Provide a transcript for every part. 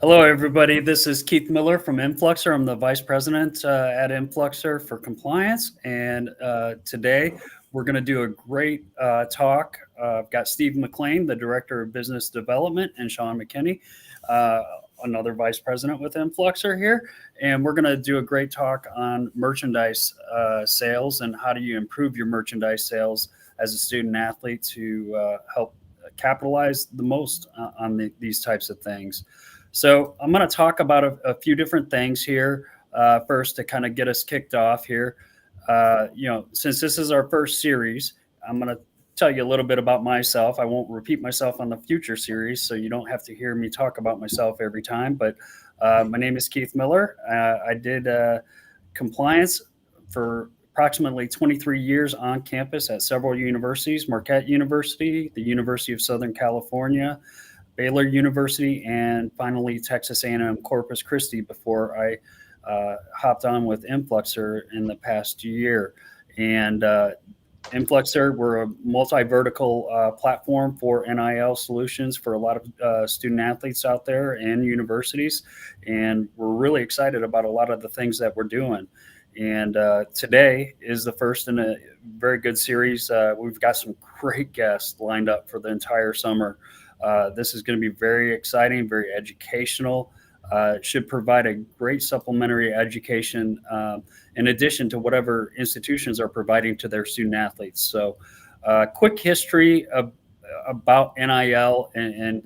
Hello, everybody. This is Keith Miller from Influxer. I'm the vice president at Influxer for compliance. And today we're going to do a great talk. I've got Steve McLean, the director of business development, and Sean McKinney, uh, another vice president with Influxer here. And we're going to do a great talk on merchandise sales and how do you improve your merchandise sales as a student athlete to help capitalize the most on these types of things. So I'm going to talk about a few different things here. First, to kind of get us kicked off here. Since this is our first series, I'm going to tell you a little bit about myself. I won't repeat myself on the future series, so you don't have to hear me talk about myself every time. But my name is Keith Miller. I did compliance for approximately 23 years on campus at several universities: Marquette University, the University of Southern California, Baylor University, and finally Texas A&M Corpus Christi before I hopped on with Influxer in the past year. And Influxer, we're a multi-vertical platform for NIL solutions for a lot of student athletes out there and universities. And we're really excited about a lot of the things that we're doing. And today is the first in a very good series. We've got some great guests lined up for the entire summer. This is going to be very exciting, very educational. It should provide a great supplementary education in addition to whatever institutions are providing to their student athletes. So, quick history about NIL, and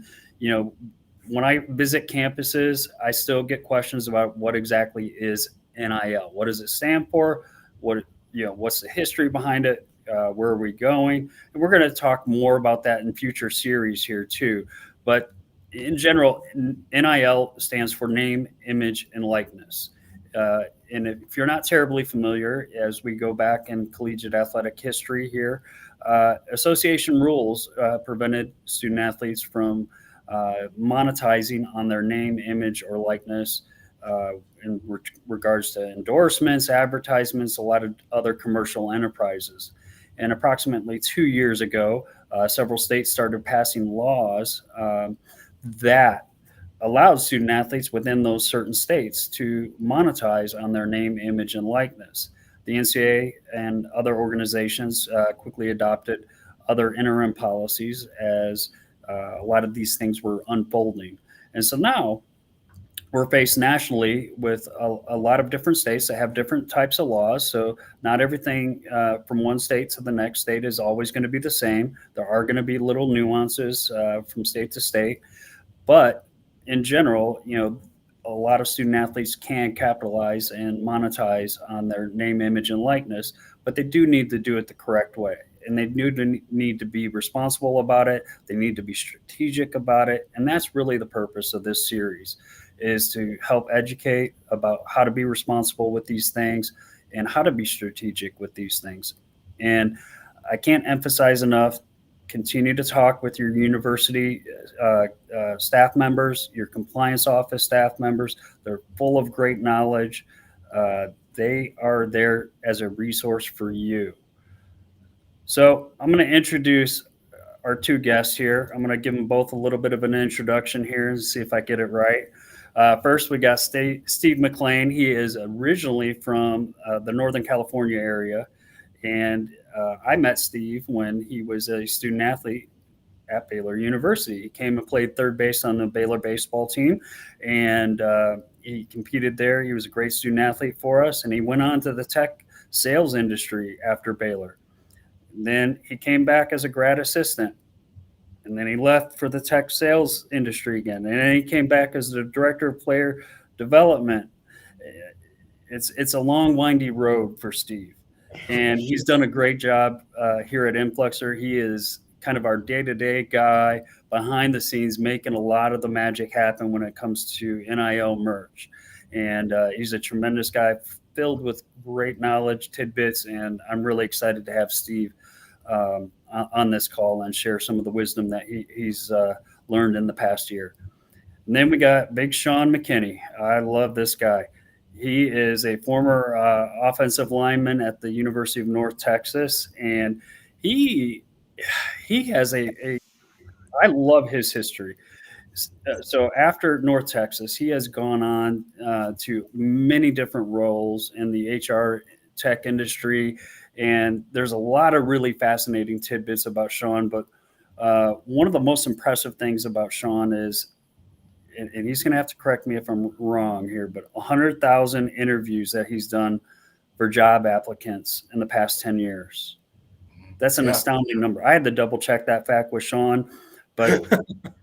when I visit campuses, I still get questions about what exactly is NIL. What does it stand for? What's the history behind it? Where are we going? And we're going to talk more about that in future series here too. But in general, NIL stands for name, image, and likeness. And if you're not terribly familiar, as we go back in collegiate athletic history here, association rules prevented student athletes from monetizing on their name, image, or likeness in regards to endorsements, advertisements, a lot of other commercial enterprises. And approximately 2 years ago, several states started passing laws that allowed student athletes within those certain states to monetize on their name, image, and likeness. The NCAA and other organizations quickly adopted other interim policies as a lot of these things were unfolding. And so now we're faced nationally with a lot of different states that have different types of laws. So not everything from one state to the next state is always going to be the same. There are going to be little nuances from state to state. But in general, a lot of student athletes can capitalize and monetize on their name, image, and likeness, but they do need to do it the correct way. And they do need to be responsible about it. They need to be strategic about it. And that's really the purpose of this series, is to help educate about how to be responsible with these things and how to be strategic with these things. And I can't emphasize enough, continue to talk with your university staff members, your compliance office staff members. They're full of great knowledge. They are there as a resource for you. So I'm going to introduce our two guests here. I'm going to give them both a little bit of an introduction here and see if I get it right. First, we got Steve McLean. He is originally from the Northern California area. And I met Steve when he was a student athlete at Baylor University. He came and played third base on the Baylor baseball team. And he competed there. He was a great student athlete for us. And he went on to the tech sales industry after Baylor. And then he came back as a grad assistant. And then he left for the tech sales industry again. And then he came back as the director of player development. It's a long, windy road for Steve. And he's done a great job here at Influxer. He is kind of our day-to-day guy behind the scenes, making a lot of the magic happen when it comes to NIL merch. And he's a tremendous guy, filled with great knowledge, tidbits, and I'm really excited to have Steve on this call and share some of the wisdom that he's learned in the past year. And then we got Big Sean McKinney. I love this guy. He is a former offensive lineman at the University of North Texas, and he has I love his history. So after North Texas, he has gone on to many different roles in the HR tech industry, and there's a lot of really fascinating tidbits about Sean. But one of the most impressive things about Sean is, and he's going to have to correct me if I'm wrong here, but 100,000 interviews that he's done for job applicants in the past 10 years. That's an astounding number. I had to double check that fact with Sean, but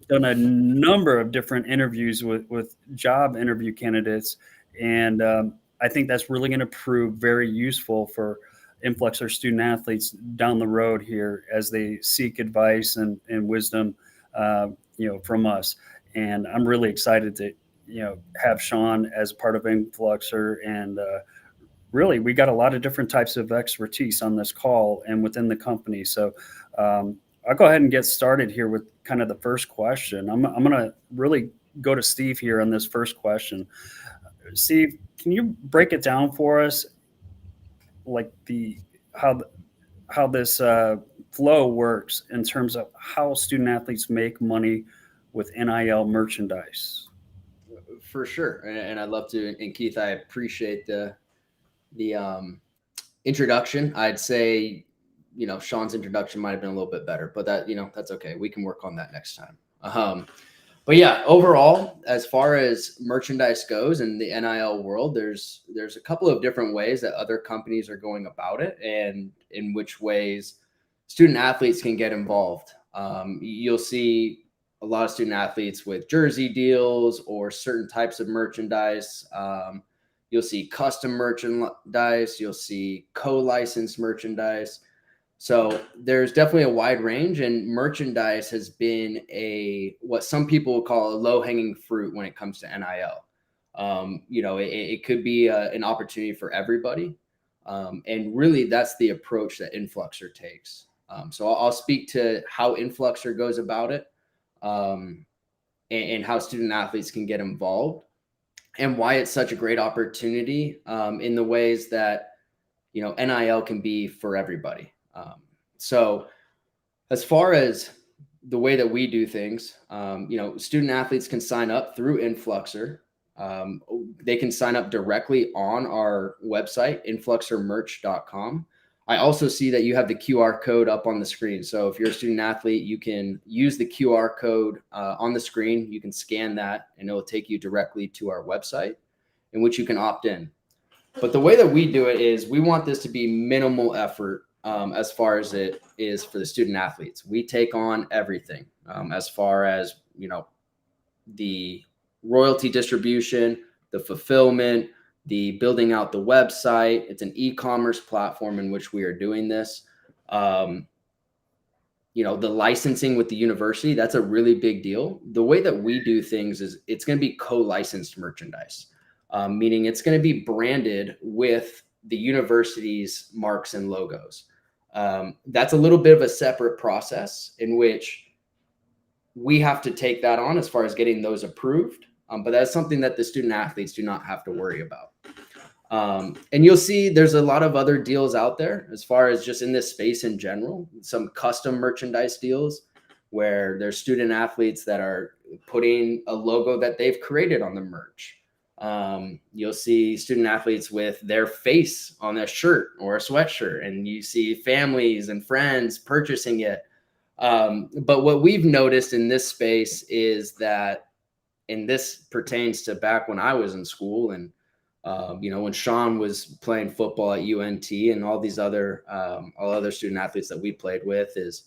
done a number of different interviews with job interview candidates. And I think that's really going to prove very useful for Influxer student athletes down the road here as they seek advice and wisdom, from us. And I'm really excited to, have Sean as part of Influxer. And really, we got a lot of different types of expertise on this call and within the company. So I'll go ahead and get started here with kind of the first question. I'm going to really go to Steve here on this first question. Steve, can you break it down for us, like how this flow works in terms of how student athletes make money with NIL merchandise? For sure, and I'd love to. And Keith, I appreciate the introduction. I'd say, Sean's introduction might have been a little bit better, but that's okay. We can work on that next time. But yeah, overall, as far as merchandise goes in the NIL world, there's a couple of different ways that other companies are going about it, and in which ways student athletes can get involved. You'll see a lot of student athletes with jersey deals or certain types of merchandise. You'll see custom merchandise. You'll see co-licensed merchandise. So there's definitely a wide range, and merchandise has been what some people would call a low-hanging fruit when it comes to NIL. It could be an opportunity for everybody. And really, that's the approach that Influxer takes. So I'll speak to how Influxer goes about it, and how student athletes can get involved, and why it's such a great opportunity in the ways that, NIL can be for everybody. So as far as the way that we do things, student athletes can sign up through Influxer. They can sign up directly on our website, influxermerch.com. I also see that you have the QR code up on the screen. So if you're a student athlete, you can use the QR code on the screen. You can scan that, and it will take you directly to our website, in which you can opt in. But the way that we do it is we want this to be minimal effort as far as it is for the student athletes. We take on everything as far as, the royalty distribution, the fulfillment, the building out the website. It's an e-commerce platform in which we are doing this. The licensing with the university, that's a really big deal. The way that we do things is it's going to be co-licensed merchandise, meaning it's going to be branded with the university's marks and logos. That's a little bit of a separate process in which we have to take that on as far as getting those approved. But that's something that the student athletes do not have to worry about. And you'll see there's a lot of other deals out there as far as just in this space in general, some custom merchandise deals where there's student athletes that are putting a logo that they've created on the merch. You'll see student athletes with their face on a shirt or a sweatshirt, and you see families and friends purchasing it. But what we've noticed in this space is that, and this pertains to back when I was in school, and when Sean was playing football at UNT, and all these other all other student athletes that we played with, is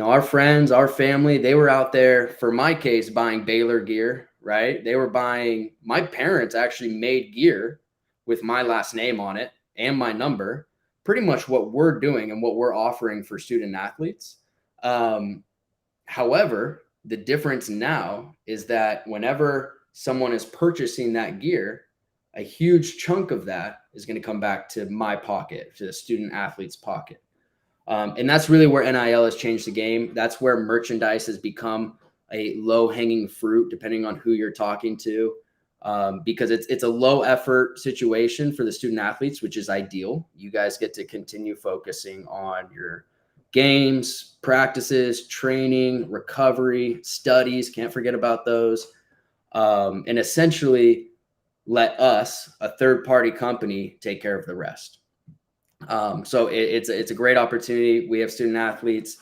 our friends, our family, they were out there, for my case, buying Baylor gear, right? They were buying, my parents actually made gear with my last name on it and my number, pretty much what we're doing and what we're offering for student athletes. However, the difference now is that whenever someone is purchasing that gear, a huge chunk of that is going to come back to my pocket, to the student athlete's pocket. And that's really where NIL has changed the game. That's where merchandise has become a low-hanging fruit, depending on who you're talking to, because it's a low-effort situation for the student athletes, which is ideal. You guys get to continue focusing on your games, practices, training, recovery, studies, can't forget about those. And essentially let us, a third-party company, take care of the rest. So it's a great opportunity. We have student athletes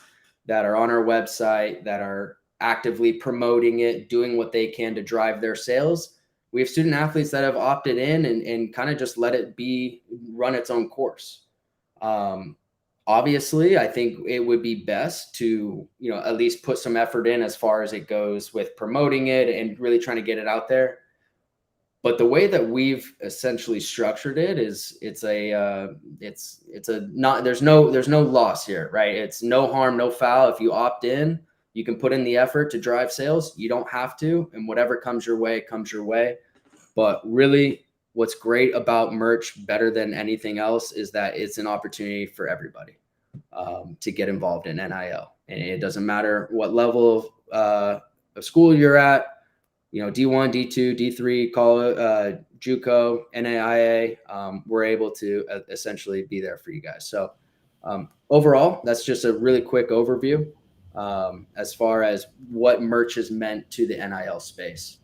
that are on our website that are actively promoting it, doing what they can to drive their sales. We have student athletes that have opted in and kind of just let it run its own course. Obviously, I think it would be best to, at least put some effort in as far as it goes with promoting it and really trying to get it out there. But the way that we've essentially structured it is there's no loss here, right? It's no harm, no foul. If you opt in, you can put in the effort to drive sales. You don't have to, and whatever comes your way, comes your way. But really, what's great about merch better than anything else is that it's an opportunity for everybody to get involved in NIL. And it doesn't matter what level of school you're at, D1, D2, D3, JUCO, NAIA, we're able to essentially be there for you guys. So overall, that's just a really quick overview as far as what merch has meant to the NIL space.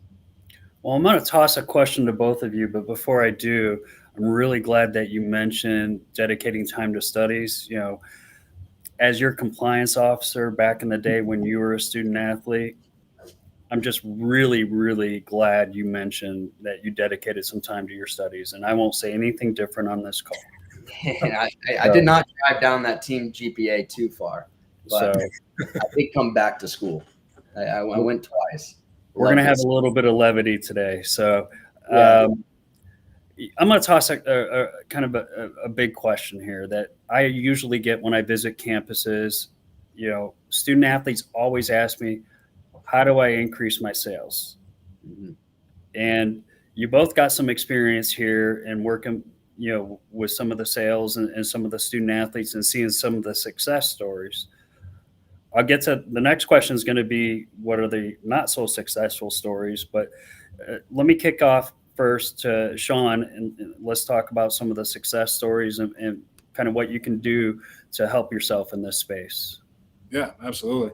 Well, I'm going to toss a question to both of you, but before I do, I'm really glad that you mentioned dedicating time to studies. As your compliance officer back in the day when you were a student athlete, I'm just really, really glad you mentioned that you dedicated some time to your studies, and I won't say anything different on this call. I did not drive down that team GPA too far, but I did come back to school. I went twice. We're going to have a little bit of levity today. So I'm going to toss a kind of a big question here that I usually get when I visit campuses. Student athletes always ask me, how do I increase my sales? Mm-hmm. And you both got some experience here in working, with some of the sales and some of the student athletes and seeing some of the success stories. I'll get to the next question is going to be, what are the not so successful stories? But let me kick off first to Sean, and let's talk about some of the success stories and kind of what you can do to help yourself in this space. Yeah, absolutely.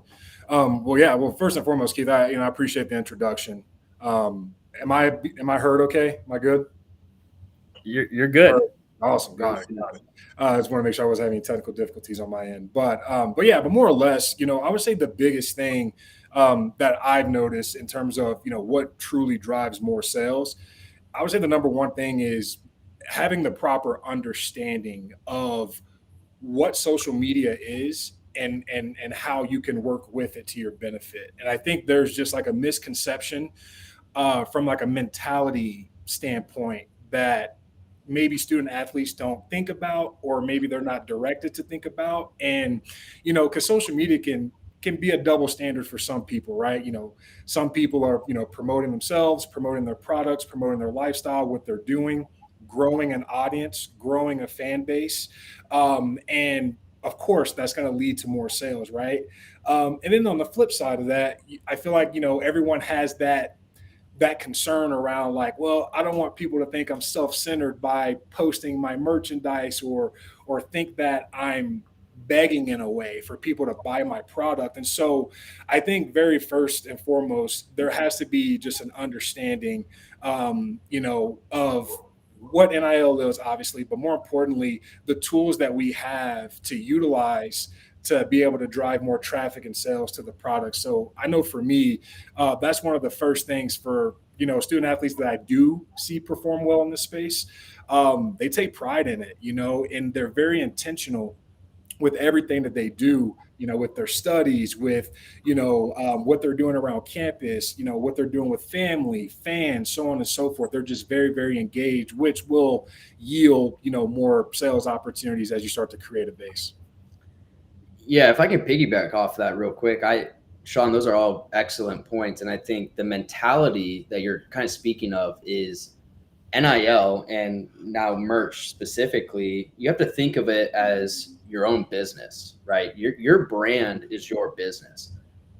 Well, first and foremost, Keith, I appreciate the introduction. Am I heard okay? Am I good? You're good. Awesome. Got it. I just want to make sure I wasn't having any technical difficulties on my end. But more or less, I would say the biggest thing that I've noticed in terms of, what truly drives more sales, I would say the number one thing is having the proper understanding of what social media is and how you can work with it to your benefit. And I think there's just like a misconception from like a mentality standpoint that maybe student athletes don't think about, or maybe they're not directed to think about. And, because social media can be a double standard for some people, right? Some people are, promoting themselves, promoting their products, promoting their lifestyle, what they're doing, growing an audience, growing a fan base. And of course, that's going to lead to more sales, right? And then on the flip side of that, I feel like, everyone has that concern around like, well, I don't want people to think I'm self-centered by posting my merchandise or think that I'm begging in a way for people to buy my product. And so I think very first and foremost, there has to be just an understanding, of what NIL is, obviously, but more importantly, the tools that we have to utilize to be able to drive more traffic and sales to the product. So I know for me, that's one of the first things for, student athletes that I do see perform well in this space. They take pride in it, and they're very intentional with everything that they do, with their studies, with, what they're doing around campus, what they're doing with family, fans, so on and so forth. They're just very, very engaged, which will yield, more sales opportunities as you start to create a base. Yeah, if I can piggyback off that real quick, Sean, those are all excellent points. And I think the mentality that you're kind of speaking of is NIL and now merch specifically. You have to think of it as your own business, right? Your brand is your business.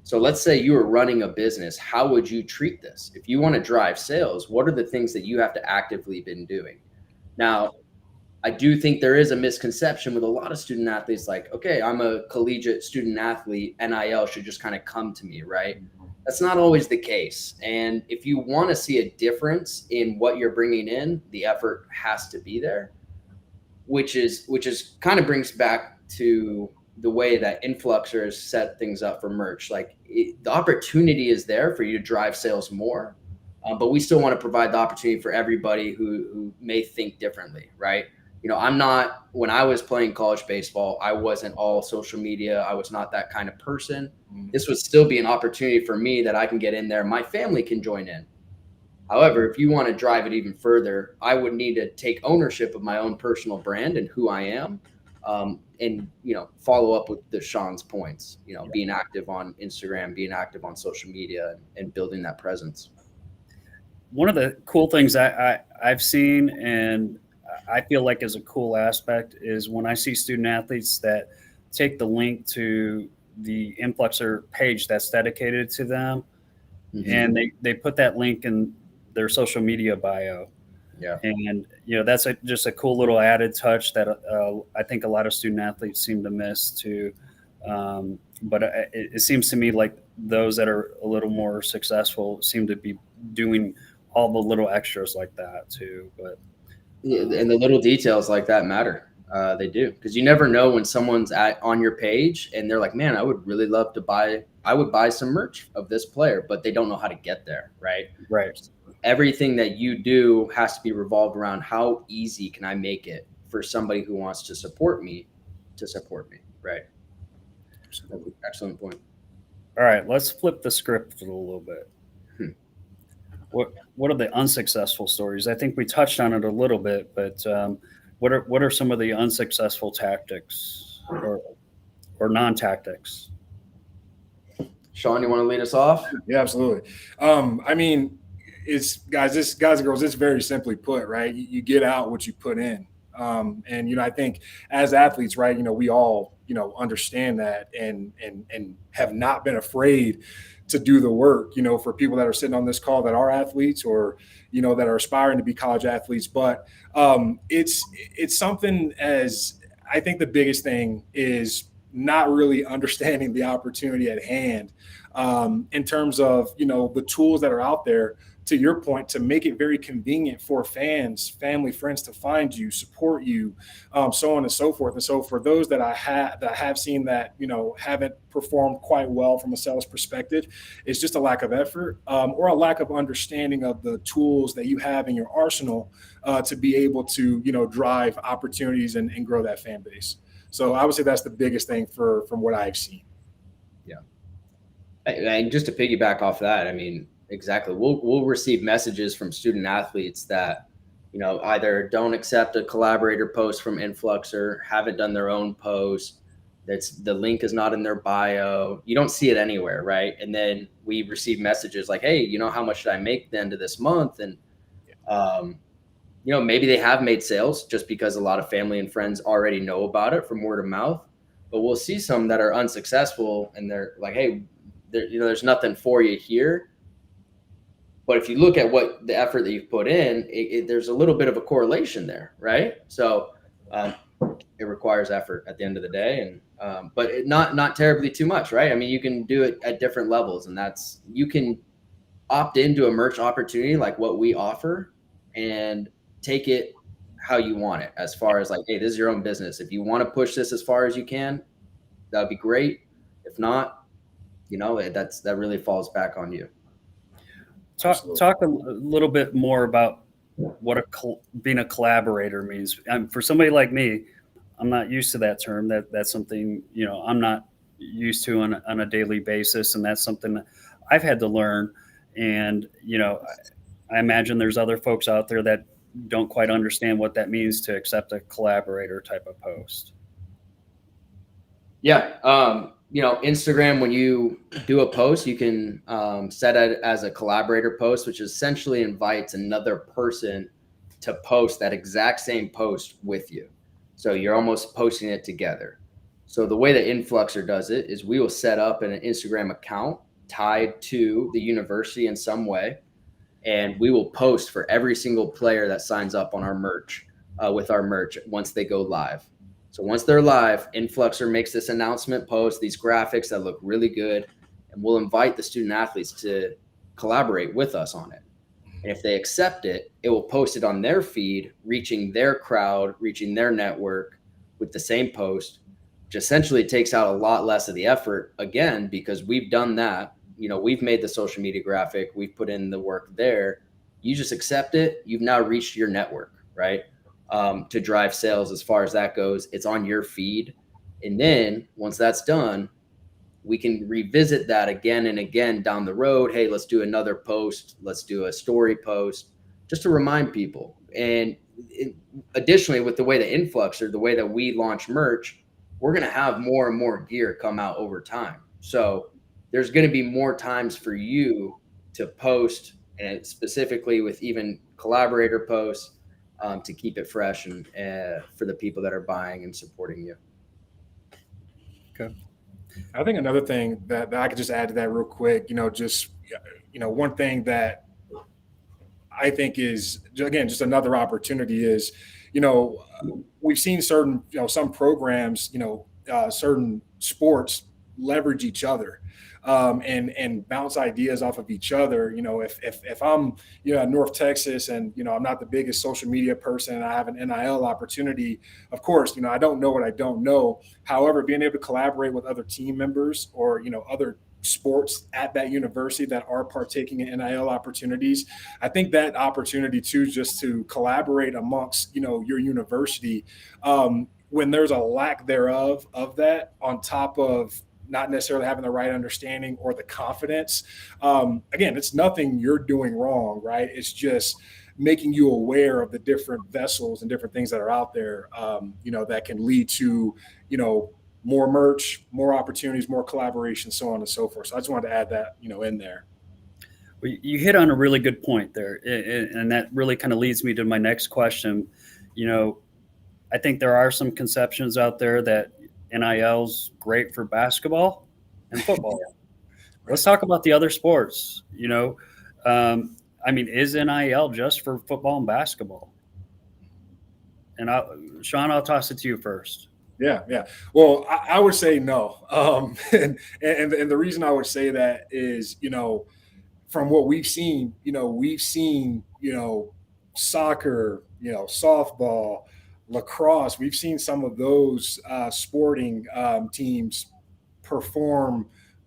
So let's say you were running a business. How would you treat this? If you want to drive sales, what are the things that you have to actively been doing? Now, I do think there is a misconception with a lot of student athletes, like, okay, I'm a collegiate student athlete, NIL should just kind of come to me, right? That's not always the case. And if you want to see a difference in what you're bringing in, the effort has to be there, which is kind of brings back to the way that Influxer has set things up for merch. Like the opportunity is there for you to drive sales more, but we still want to provide the opportunity for everybody who may think differently, right? You know, when I was playing college baseball, I wasn't all social media. I was not that kind of person. This would still be an opportunity for me that I can get in there. My family can join in. However, if you want to drive it even further, I would need to take ownership of my own personal brand and who I am, and follow up with Sean's points. Being active on Instagram, being active on social media, and building that presence. One of the cool things I've seen, and I feel like is a cool aspect, is when I see student athletes that take the link to the Influxer page that's dedicated to them, and they put that link in their social media bio. Yeah. And, that's just a cool little added touch that I think a lot of student athletes seem to miss too. But it seems to me like those that are a little more successful seem to be doing all the little extras like that too. But and the little details like that matter. They do, because you never know when someone's on your page and they're like, man, I would really love to buy some merch of this player, but they don't know how to get there. Right. Everything that you do has to be revolved around how easy can I make it for somebody who wants to support me. Right. Excellent point. All right, let's flip the script a little bit. What are the unsuccessful stories? I think we touched on it a little bit, but what are some of the unsuccessful tactics or non-tactics? Sean, you want to lead us off? Yeah, absolutely. I mean, it's guys and girls, it's very simply put, right? You get out what you put in. And, I think as athletes, right, we all, understand that and have not been afraid to do the work, for people that are sitting on this call that are athletes or, that are aspiring to be college athletes. But it's something, as I think the biggest thing is not really understanding the opportunity at hand, in terms of, the tools that are out there, to your point, to make it very convenient for fans, family, friends to find you, support you, so on and so forth. And so for those that I have seen that, haven't performed quite well from a sales perspective, it's just a lack of effort, or a lack of understanding of the tools that you have in your arsenal, to be able to, drive opportunities and grow that fan base. So I would say that's the biggest thing from what I've seen. Yeah. And just to piggyback off that, I mean, exactly. We'll receive messages from student athletes that, either don't accept a collaborator post from Influxer, haven't done their own post. The link is not in their bio. You don't see it anywhere, right? And then we receive messages like, hey, how much should I make at the end of this month? And, maybe they have made sales just because a lot of family and friends already know about it from word of mouth. But we'll see some that are unsuccessful and they're like, hey, there's nothing for you here. But if you look at what the effort that you've put in, there's a little bit of a correlation there, right? So it requires effort at the end of the day, and but not terribly too much, right? I mean, you can do it at different levels, and you can opt into a merch opportunity like what we offer, and take it how you want it. As far as like, hey, this is your own business. If you want to push this as far as you can, that would be great. If not, that really falls back on you. Talk a little bit more about what being a collaborator means. For somebody like me, I'm not used to that term. That's something, I'm not used to on a daily basis. And that's something that I've had to learn. And, I imagine there's other folks out there that don't quite understand what that means to accept a collaborator type of post. Yeah. Instagram, when you do a post, you can set it as a collaborator post, which essentially invites another person to post that exact same post with you. So you're almost posting it together. So the way that Influxer does it is we will set up an Instagram account tied to the university in some way, and we will post for every single player that signs up on our merch. with our merch once they go live. So once they're live, Influxer makes this announcement post, these graphics that look really good, and we'll invite the student athletes to collaborate with us on it. And if they accept it, it will post it on their feed, reaching their crowd, reaching their network with the same post, which essentially takes out a lot less of the effort, again, because we've done that. We've made the social media graphic, we've put in the work there. You just accept it. You've now reached your network, right? To drive sales as far as that goes. It's on your feed. And then once that's done, we can revisit that again and again down the road. Hey, let's do another post. Let's do a story post just to remind people. And additionally, with the way that Influxer, the way that we launch merch, we're going to have more and more gear come out over time. So there's going to be more times for you to post, and specifically with even collaborator posts, to keep it fresh and for the people that are buying and supporting you. Okay. I think another thing that I could just add to that real quick, one thing that I think is, again, just another opportunity is, we've seen certain, some programs, certain sports leverage each other. And bounce ideas off of each other. If I'm, in North Texas and, I'm not the biggest social media person and I have an NIL opportunity, of course, I don't know what I don't know. However, being able to collaborate with other team members or, other sports at that university that are partaking in NIL opportunities, I think that opportunity too, just to collaborate amongst, your university, when there's a lack thereof of that, on top of not necessarily having the right understanding or the confidence. Again, it's nothing you're doing wrong, right? It's just making you aware of the different vessels and different things that are out there, that can lead to, more merch, more opportunities, more collaboration, so on and so forth. So I just wanted to add that, in there. Well, you hit on a really good point there. And that really kind of leads me to my next question. I think there are some conceptions out there that NIL's great for basketball and football. Let's talk about the other sports. Is NIL just for football and basketball? And Sean, I'll toss it to you first. Yeah. Well, I would say no. And the reason I would say that is, from what we've seen, soccer, softball, lacrosse, we've seen some of those sporting teams perform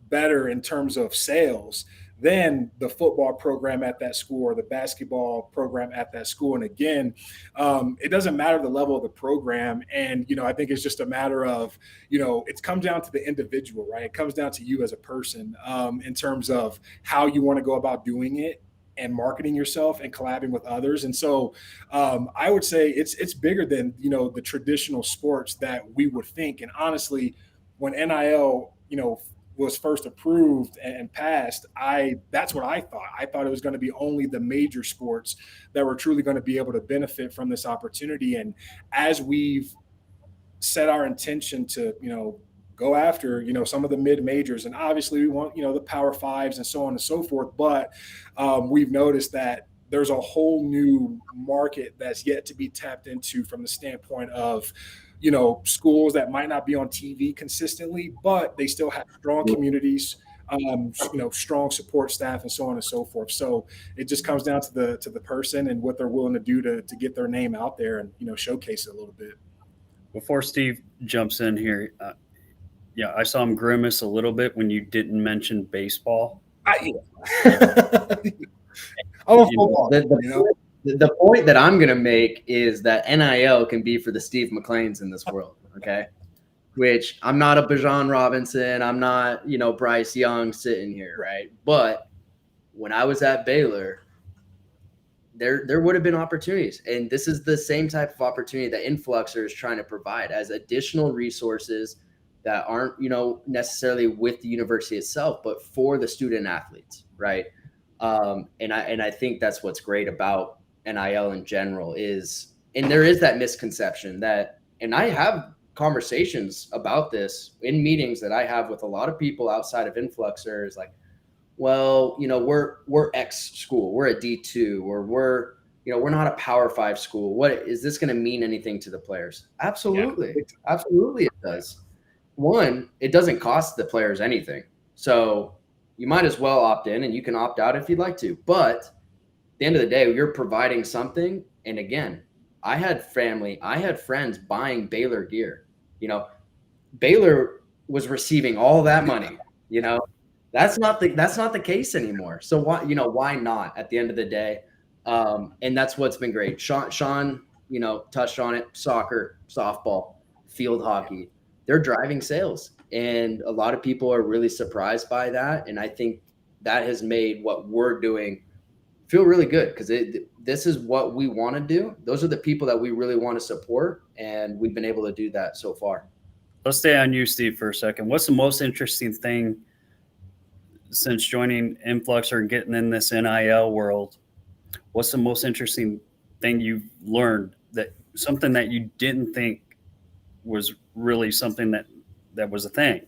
better in terms of sales than the football program at that school or the basketball program at that school. And again, it doesn't matter the level of the program. And, I think it's just a matter of, it comes down to the individual, right? It comes down to you as a person in terms of how you want to go about doing it and marketing yourself and collabing with others. And so I would say it's bigger than, the traditional sports that we would think. And honestly, when NIL, was first approved and passed, that's what I thought. I thought it was going to be only the major sports that were truly going to be able to benefit from this opportunity. And as we've set our intention to, go after, some of the mid majors, and obviously we want, the Power Fives and so on and so forth. But we've noticed that there's a whole new market that's yet to be tapped into from the standpoint of, schools that might not be on TV consistently, but they still have strong communities, strong support staff, and so on and so forth. So it just comes down to the person and what they're willing to do to get their name out there and, showcase it a little bit. Before Steve jumps in here, I saw him grimace a little bit when you didn't mention baseball. The point that I'm going to make is that NIL can be for the Steve McLeans in this world, okay? Which I'm not a Bijan Robinson. I'm not, Bryce Young sitting here, right? But when I was at Baylor, there would have been opportunities. And this is the same type of opportunity that Influxer is trying to provide as additional resources that aren't, necessarily with the university itself, but for the student athletes, right? And I think that's what's great about NIL in general is, and there is that misconception that, and I have conversations about this in meetings that I have with a lot of people outside of Influxer, is like, well, we're X school, we're a D2, or we're, we're not a Power 5 school. What is this going to mean anything to the players? Absolutely. Yeah. Absolutely it does. One, it doesn't cost the players anything. So you might as well opt in, and you can opt out if you'd like to. But at the end of the day, you're providing something. And again, I had friends buying Baylor gear. Baylor was receiving all that money. That's not the case anymore. So why not at the end of the day? And that's what's been great. Sean, touched on it. Soccer, softball, field hockey, they're driving sales. And a lot of people are really surprised by that. And I think that has made what we're doing feel really good, because this is what we want to do. Those are the people that we really want to support. And we've been able to do that so far. Let's stay on you, Steve, for a second. What's the most interesting thing since joining Influxer and getting in this NIL world? What's the most interesting thing you've learned, something that you didn't think was really something that was a thing?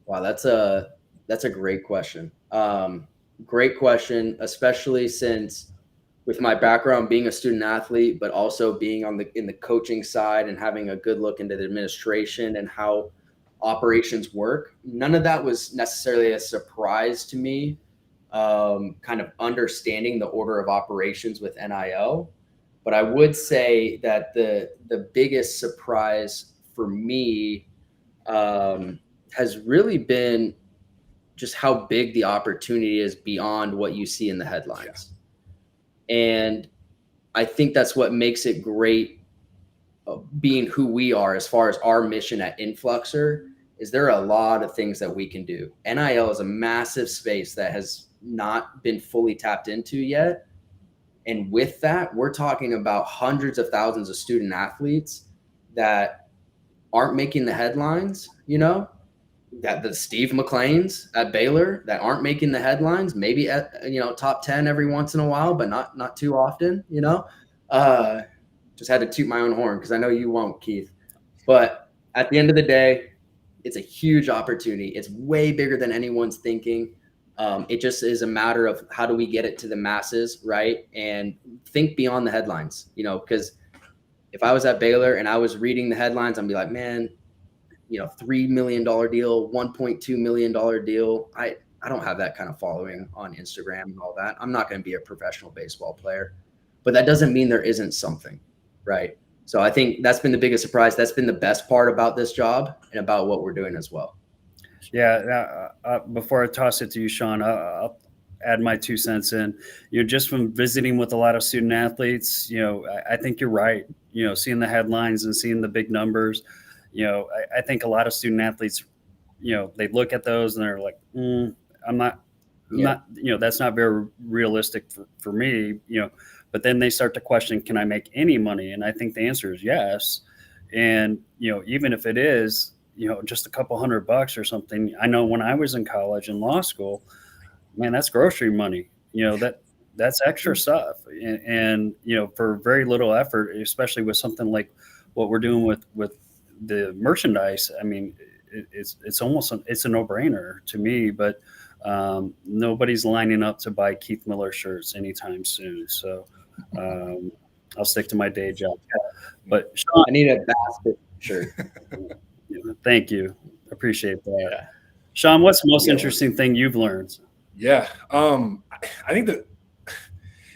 Wow, that's a great question. Great question, especially since with my background being a student athlete, but also being in the coaching side and having a good look into the administration and how operations work. None of that was necessarily a surprise to me. Kind of understanding the order of operations with NIL. But I would say that the biggest surprise for me has really been just how big the opportunity is beyond what you see in the headlines. And I think that's what makes it great, being who we are as far as our mission at Influxer, is there are a lot of things that we can do. NIL is a massive space that has not been fully tapped into yet. And with that, we're talking about hundreds of thousands of student athletes that aren't making the headlines, that the Steve McLeans at Baylor that aren't making the headlines, maybe at, top 10 every once in a while, but not too often, just had to toot my own horn because I know you won't, Keith. But at the end of the day, it's a huge opportunity. It's way bigger than anyone's thinking. It just is a matter of how do we get it to the masses, right? And think beyond the headlines, because if I was at Baylor and I was reading the headlines, I'd be like, man, $3 million deal, $1.2 million deal. I don't have that kind of following on Instagram and all that. I'm not going to be a professional baseball player, but that doesn't mean there isn't something, right? So I think that's been the biggest surprise. That's been the best part about this job and about what we're doing as well. Yeah. Before I toss it to you, Sean, I'll add my 2 cents in. Just from visiting with a lot of student athletes, I think you're right. Seeing the headlines and seeing the big numbers, I think a lot of student athletes, they look at those and they're like, I'm not, that's not very realistic for me, but then they start to question, can I make any money? And I think the answer is yes. And, even if it is, just a couple $100 or something, I know when I was in college and law school, man, that's grocery money, that's extra stuff. And for very little effort, especially with something like what we're doing with the merchandise, I mean, it's almost it's a no-brainer to me, but nobody's lining up to buy Keith Miller shirts anytime soon. So I'll stick to my day job. But Sean, I need a basket shirt. Thank you. Appreciate that. Yeah. Sean, what's the most interesting thing you've learned? Yeah. I think that,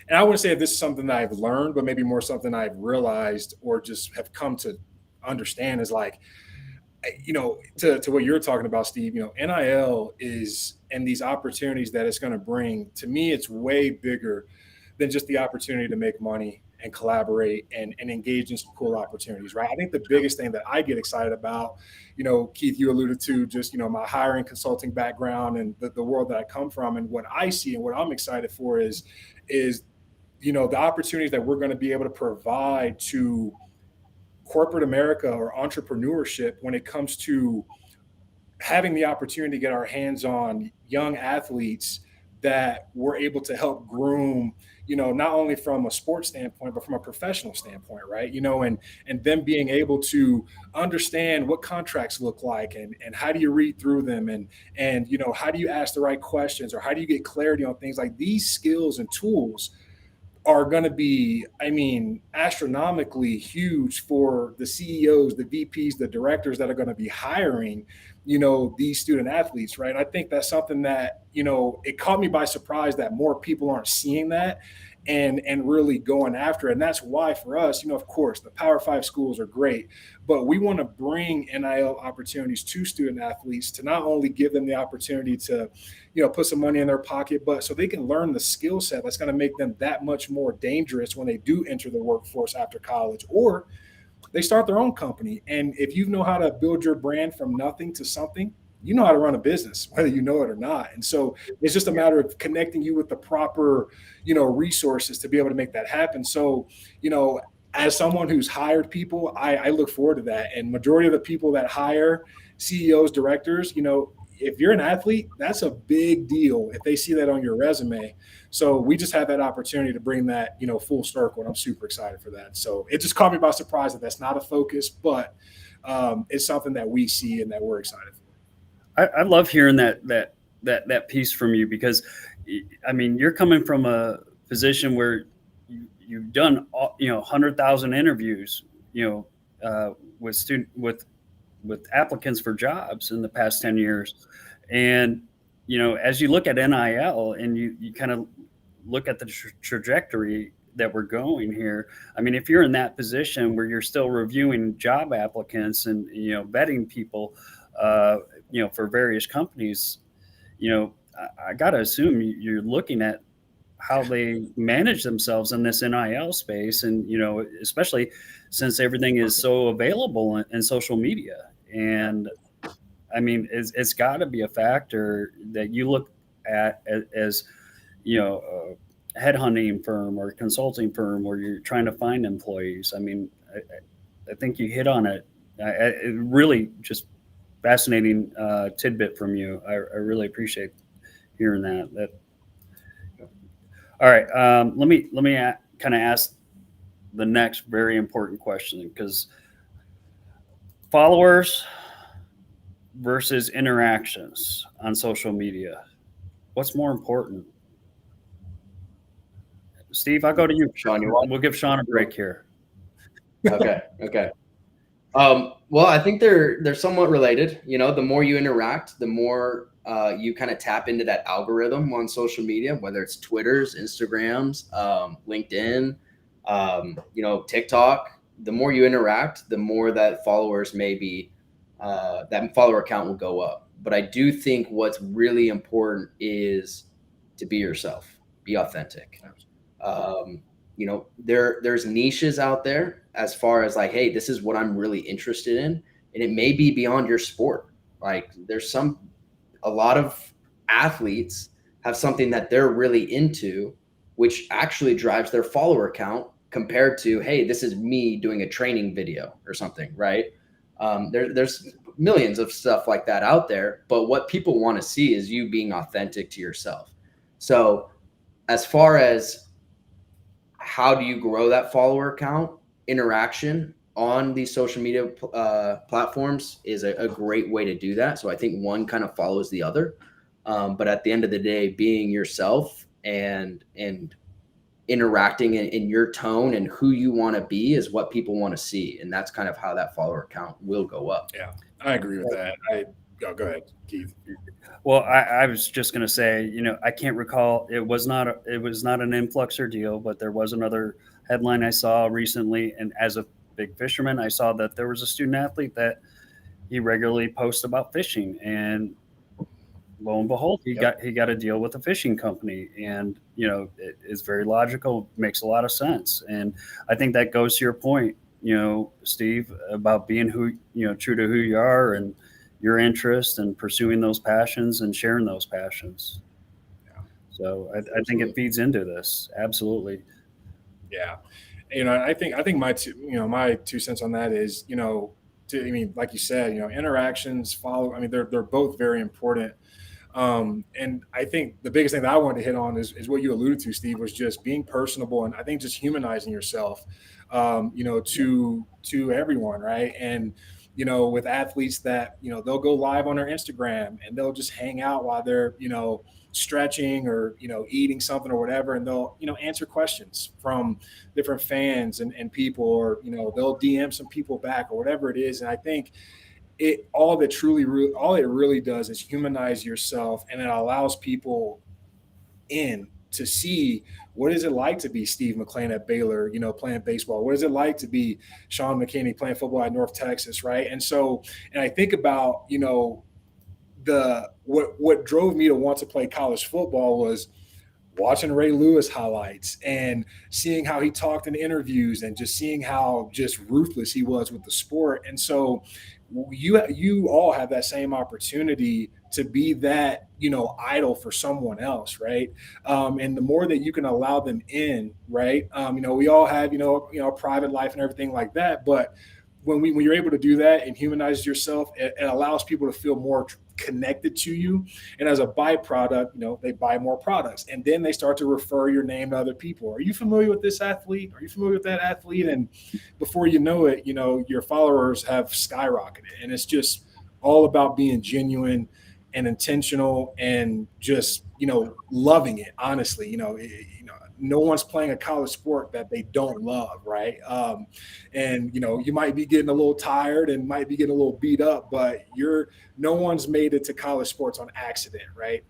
and I wouldn't say this is something that I've learned, but maybe more something I've realized or just have come to understand is like, to what you're talking about, Steve, NIL is, and these opportunities that it's going to bring, to me, it's way bigger than just the opportunity to make money and collaborate and engage in some cool opportunities, right? I think the biggest thing that I get excited about, Keith, you alluded to just, my hiring consulting background and the world that I come from, and what I see and what I'm excited for is, the opportunities that we're going to be able to provide to corporate America or entrepreneurship when it comes to having the opportunity to get our hands on young athletes that we're able to help groom, not only from a sports standpoint, but from a professional standpoint, right? And them being able to understand what contracts look like and how do you read through them and how do you ask the right questions or how do you get clarity on things like these skills and tools are going to be, I mean, astronomically huge for the CEOs, the VPs, the directors that are going to be hiring, these student athletes, right? I think that's something that, it caught me by surprise that more people aren't seeing that and really going after it. And that's why for us, of course, the Power Five schools are great, but we want to bring NIL opportunities to student athletes to not only give them the opportunity to, put some money in their pocket, but so they can learn the skill set that's going to make them that much more dangerous when they do enter the workforce after college, or they start their own company. And if you know how to build your brand from nothing to something, you know how to run a business, whether you know it or not. And so it's just a matter of connecting you with the proper, resources to be able to make that happen. So, as someone who's hired people, I look forward to that. And majority of the people that hire CEOs, directors, if you're an athlete, that's a big deal if they see that on your resume. So we just had that opportunity to bring that, full circle, and I'm super excited for that. So it just caught me by surprise that that's not a focus, but it's something that we see and that we're excited for. I love hearing that piece from you, because, I mean, you're coming from a position where you've done 100,000 interviews, with applicants for jobs in the past 10 years. And, as you look at NIL and you kind of look at the trajectory that we're going here, I mean, if you're in that position where you're still reviewing job applicants and, vetting people, for various companies, I got to assume you're looking at how they manage themselves in this NIL space. And, especially since everything is so available in social media. And I mean, it's got to be a factor that you look at as, a headhunting firm or consulting firm where you're trying to find employees. I mean, I think you hit on it. It really just fascinating tidbit from you. I really appreciate hearing that. All right. Let me kind of ask the next very important question, because followers versus interactions on social media, what's more important? Steve, I'll go to you. Sean, We'll give Sean a break here. Okay. Well, I think they're somewhat related. The more you interact, the more you kind of tap into that algorithm on social media, whether it's Twitter's, Instagrams, LinkedIn, TikTok. The more you interact, the more that followers that follower count will go up. But I do think what's really important is to be yourself, be authentic. There's niches out there as far as like, hey, this is what I'm really interested in. And it may be beyond your sport. Like a lot of athletes have something that they're really into, which actually drives their follower count compared to, hey, this is me doing a training video or something, right? There's millions of stuff like that out there, but what people want to see is you being authentic to yourself. So as far as how do you grow that follower count, interaction on these social media platforms is a great way to do that. So I think one kind of follows the other. But at the end of the day, being yourself and interacting in your tone and who you want to be is what people want to see. And that's kind of how that follower count will go up. Yeah, I agree with that. Go ahead, Keith. Well, I was just going to say, I can't recall. It was not an Influxer deal, but there was another headline I saw recently. And as a big fisherman, I saw that there was a student athlete that he regularly posts about fishing, and lo and behold, he got a deal with a fishing company. And it is very logical, makes a lot of sense. And I think that goes to your point, Steve, about being true to who you are and your interests and pursuing those passions and sharing those passions. Yeah. So I think it feeds into this. Absolutely. Yeah. I think my two cents on that is, like you said, interactions they're both very important. And I think the biggest thing that I wanted to hit on is what you alluded to, Steve, was just being personable. And I think just humanizing yourself, to everyone. Right. And, with athletes that, they'll go live on their Instagram and they'll just hang out while they're, stretching or, eating something or whatever. And they'll, answer questions from different fans and people, or, they'll DM some people back or whatever it is. And I think all it really does is humanize yourself, and it allows people in to see what is it like to be Steve McClain at Baylor, playing baseball. What is it like to be Sean McKinney playing football at North Texas, right? And I think about, what drove me to want to play college football was watching Ray Lewis highlights and seeing how he talked in interviews and just seeing how just ruthless he was with the sport. And so you all have that same opportunity to be that, idol for someone else, right? And the more that you can allow them in, right? We all have, a private life and everything like that. But when you're able to do that and humanize yourself, it allows people to feel more connected to you. And as a byproduct, they buy more products, and then they start to refer your name to other people. Are you familiar with this athlete? Are you familiar with that athlete? And before you know it, your followers have skyrocketed. And it's just all about being genuine and intentional and just, loving it. Honestly, no one's playing a college sport that they don't love, right? And you might be getting a little tired and might be getting a little beat up, but no one's made it to college sports on accident, right?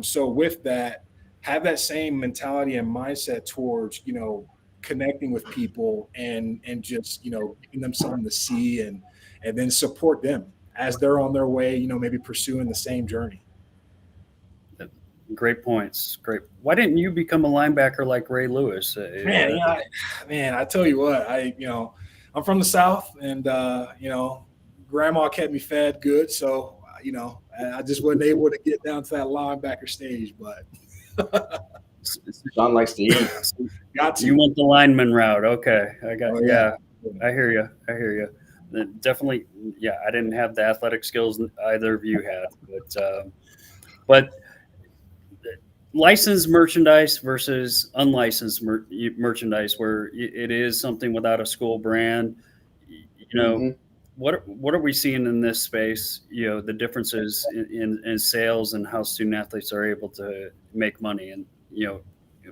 So with that, have that same mentality and mindset towards, connecting with people and just, giving them something to see, and then support them as they're on their way, maybe pursuing the same journey. Great points. Great. Why didn't you become a linebacker like Ray Lewis? Man, I tell you what, I'm from the South, and Grandma kept me fed good, so I just wasn't able to get down to that linebacker stage. But John likes to eat. You went the lineman route. Okay, I hear you. Definitely, yeah. I didn't have the athletic skills either of you had, but licensed merchandise versus unlicensed merchandise, where it is something without a school brand. What are we seeing in this space? The differences in sales and how student athletes are able to make money, and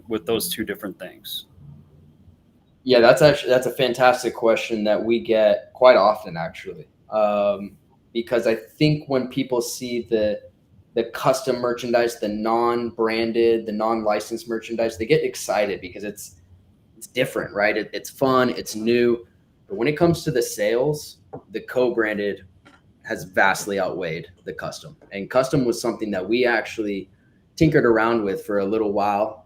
with those two different things. Yeah, that's a fantastic question that we get quite often, actually, because I think when people see the custom merchandise, the non-branded, the non-licensed merchandise, they get excited because it's different, right? It's fun, it's new. But when it comes to the sales, the co-branded has vastly outweighed the custom. And custom was something that we actually tinkered around with for a little while.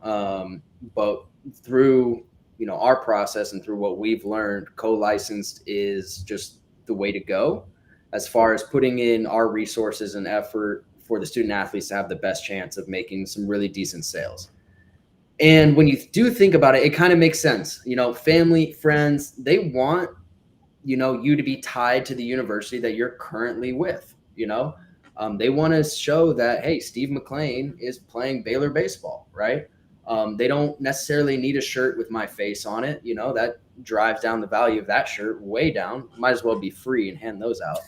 But through our process and through what we've learned, co-licensed is just the way to go as far as putting in our resources and effort for the student athletes to have the best chance of making some really decent sales. And when you do think about it, it kind of makes sense. Family, friends, they want, you to be tied to the university that you're currently with. They want to show that, hey, Steve McClain is playing Baylor baseball, right? They don't necessarily need a shirt with my face on it. That drives down the value of that shirt way down. Might as well be free and hand those out.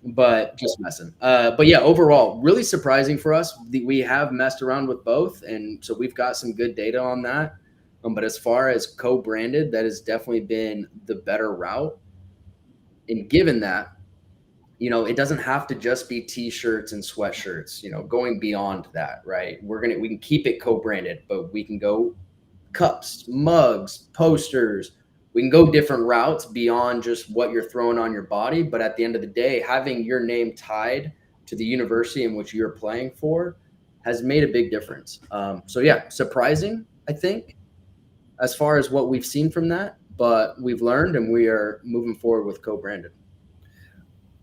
But just messing. But yeah, overall, really surprising for us. We have messed around with both, and so we've got some good data on that. But as far as co-branded, that has definitely been the better route. And given that, it doesn't have to just be T-shirts and sweatshirts. Going beyond that, right? We can keep it co-branded, but we can go cups, mugs, posters. We can go different routes beyond just what you're throwing on your body. But at the end of the day, having your name tied to the university in which you're playing for has made a big difference. So yeah, surprising, I think, as far as what we've seen from that, but we've learned and we are moving forward with co-branded.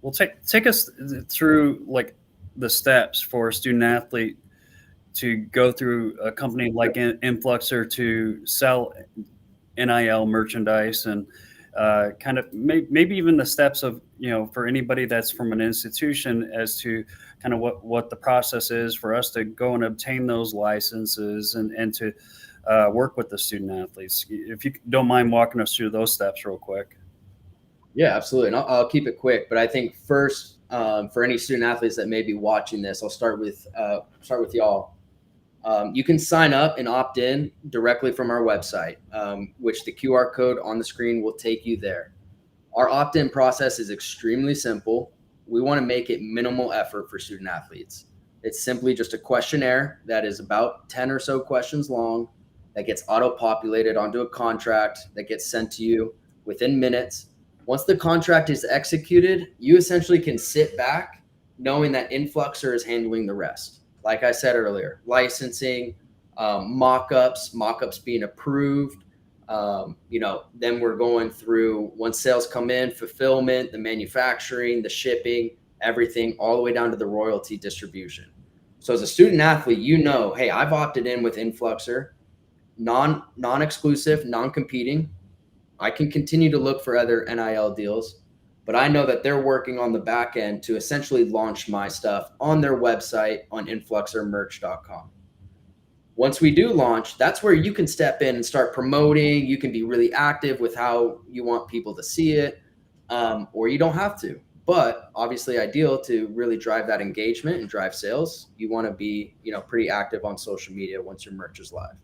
Well, take us through like the steps for a student athlete to go through a company like Influxer to sell NIL merchandise, and kind of maybe even the steps of, for anybody that's from an institution as to kind of what the process is for us to go and obtain those licenses and to work with the student athletes. If you don't mind walking us through those steps real quick. Yeah, absolutely. And I'll keep it quick, but I think first, for any student athletes that may be watching this, I'll start with y'all. You can sign up and opt in directly from our website, which the QR code on the screen will take you there. Our opt in process is extremely simple. We want to make it minimal effort for student athletes. It's simply just a questionnaire that is about 10 or so questions long that gets auto populated onto a contract that gets sent to you within minutes. Once the contract is executed, you essentially can sit back knowing that Influxer is handling the rest. Like I said earlier, licensing, mock-ups being approved. Then we're going through, once sales come in, fulfillment, the manufacturing, the shipping, everything, all the way down to the royalty distribution. So as a student athlete, hey, I've opted in with Influxer, non-exclusive, non-competing. I can continue to look for other NIL deals, but I know that they're working on the back end to essentially launch my stuff on their website on influxermerch.com. Once we do launch, that's where you can step in and start promoting. You can be really active with how you want people to see it, or you don't have to. But obviously, ideal to really drive that engagement and drive sales, you want to be, pretty active on social media once your merch is live.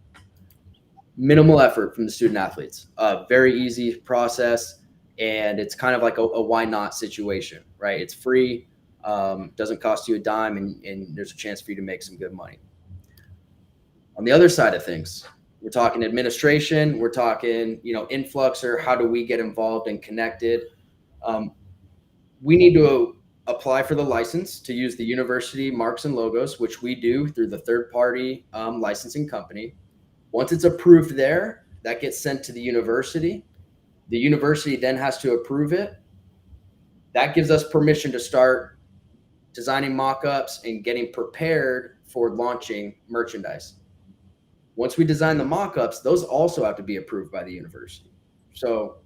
Minimal effort from the student athletes. Very easy process, and it's kind of like a why not situation, right? It's free, doesn't cost you a dime, and there's a chance for you to make some good money. On the other side of things, we're talking administration, we're talking, Influxer, how do we get involved and connected? We need to apply for the license to use the university marks and logos, which we do through the third-party licensing company. Once it's approved there, that gets sent to the university. The university then has to approve it. That gives us permission to start designing mock-ups and getting prepared for launching merchandise. Once we design the mock-ups, those also have to be approved by the university. So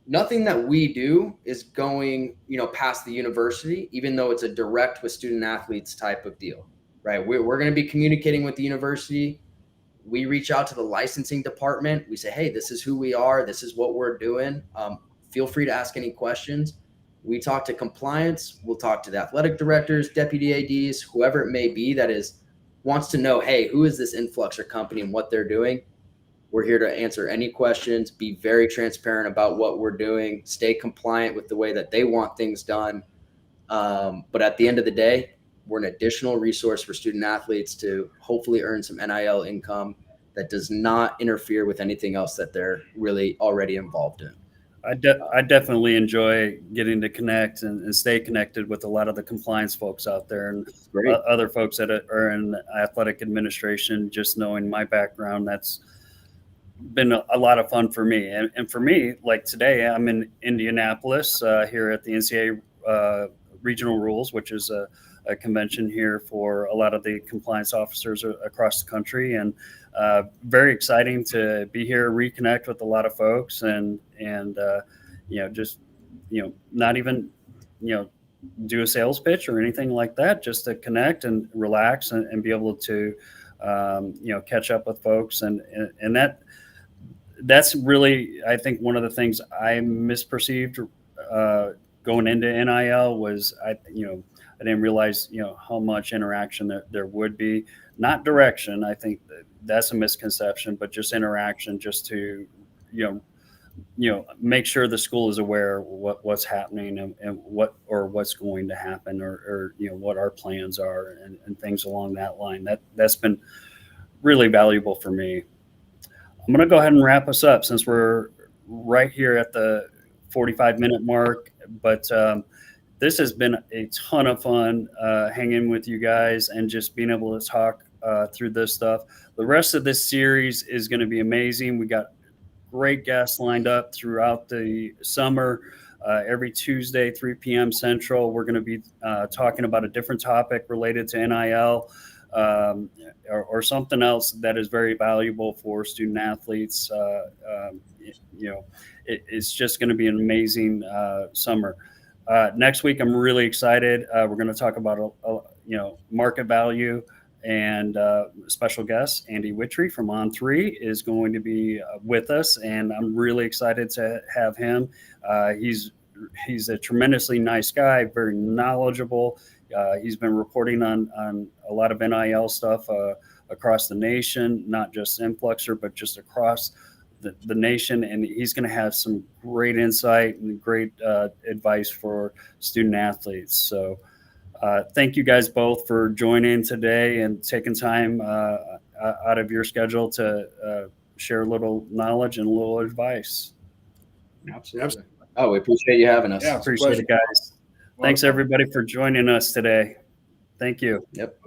nothing that we do is going, past the university, even though it's a direct with student athletes type of deal, right? We're going to be communicating with the university. We reach out to the licensing department. We say, hey, this is who we are. This is what we're doing. Feel free to ask any questions. We talk to compliance. We'll talk to the athletic directors, deputy ADs, whoever it may be that wants to know, hey, who is this Influxer company and what they're doing? We're here to answer any questions, be very transparent about what we're doing, stay compliant with the way that they want things done. But at the end of the day, we're an additional resource for student athletes to hopefully earn some NIL income that does not interfere with anything else that they're really already involved in. I definitely enjoy getting to connect and stay connected with a lot of the compliance folks out there and other folks that are in athletic administration. Just knowing my background, that's been a lot of fun for me. And for me, like today, I'm in Indianapolis here at the NCAA Regional Rules, which is a convention here for a lot of the compliance officers across the country, and very exciting to be here, reconnect with a lot of folks, and just not even do a sales pitch or anything like that, just to connect and relax and be able to catch up with folks, and that's really, I think, one of the things I misperceived going into NIL was I didn't realize, how much interaction there would be. Not direction. I think that's a misconception, but just interaction, just to, make sure the school is aware of what's happening and what's going to happen, or what our plans are and things along that line. That's been really valuable for me. I'm going to go ahead and wrap us up since we're right here at the 45-minute mark, but this has been a ton of fun hanging with you guys and just being able to talk through this stuff. The rest of this series is going to be amazing. We got great guests lined up throughout the summer. Every Tuesday, 3 p.m. Central, we're going to be talking about a different topic related to NIL or something else that is very valuable for student athletes. It's just going to be an amazing summer. Next week, I'm really excited. We're going to talk about, market value, and special guest Andy Wittry from On3 is going to be with us, and I'm really excited to have him. He's he's a tremendously nice guy, very knowledgeable. He's been reporting on a lot of NIL stuff across the nation, not just Influxer, but just across the nation. And he's going to have some great insight and great advice for student athletes. So thank you guys both for joining today and taking time out of your schedule to share a little knowledge and a little advice. Absolutely. Oh, we appreciate you having us. Yeah, Appreciate it, guys. Thanks everybody for joining us today. Thank you. Yep.